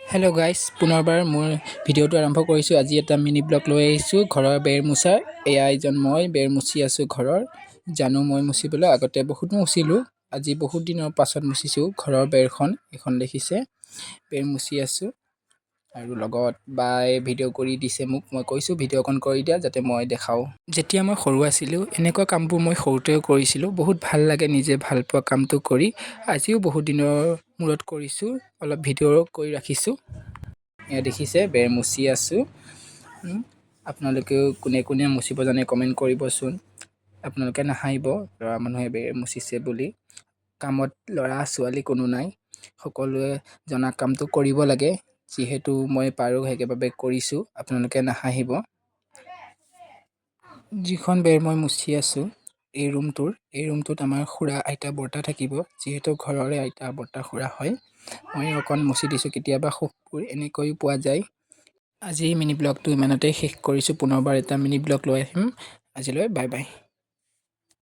Hello' guys, পুনৰবাৰ মোৰ ভিডিঅ'টো আৰম্ভ কৰিছোঁ। আজি এটা মিনি ব্লগ লৈ আহিছোঁ ঘৰৰ বেৰ মোচাৰ। এয়া এজন মই বেৰ মুচি আছোঁ ঘৰৰ। জানো মই মুচিবলৈ, আগতে বহুত মুচিলোঁ, আজি বহুত দিনৰ পাছত মুচিছোঁ ঘৰৰ বেৰখন। এখন দেখিছে, বেৰ মুচি আছোঁ। আৰু লগত বাই ভিডিঅ' কৰি দিছে মোক। মই কৈছোঁ ভিডিঅ' অকণ কৰি দিয়া যাতে মই দেখাওঁ। যেতিয়া মই সৰু আছিলোঁ এনেকুৱা কামবোৰ মই সৰুতেও কৰিছিলোঁ। বহুত ভাল লাগে নিজে ভাল পোৱা কামটো কৰি। আজিও বহুত দিনৰ মূৰত কৰিছোঁ, অলপ ভিডিঅ' কৰি ৰাখিছোঁ। এয়া দেখিছে বেৰ মুচি আছোঁ। আপোনালোকেও কোনে কোনে মুচিব জানে কমেণ্ট কৰিবচোন। আপোনালোকে নাহাঁহিব ল'ৰা মানুহে বেৰ মুচিছে বুলি। কামত ল'ৰা ছোৱালী কোনো নাই, সকলোৱে জনা কামটো কৰিব লাগে। যিহেতু মই পাৰোঁ সেইবাবে কৰিছোঁ, আপোনালোকে নাহাঁহিব। যিখন বেৰ মই মুচি আছোঁ এই ৰুমটোত আমাৰ খুৰা আইতা বৰ্তা থাকিব। যিহেতু ঘৰৰে আইতা বৰ্তা খুৰা হয়, মই অকণ মুচি দিছোঁ। কেতিয়াবা সুখবোৰ এনেকৈও পোৱা যায়। আজি মিনি ব্লগটো ইমানতে শেষ কৰিছোঁ। পুনৰবাৰ এটা মিনি ব্লগ লৈ আহিম। আজিলৈ বাই বাই।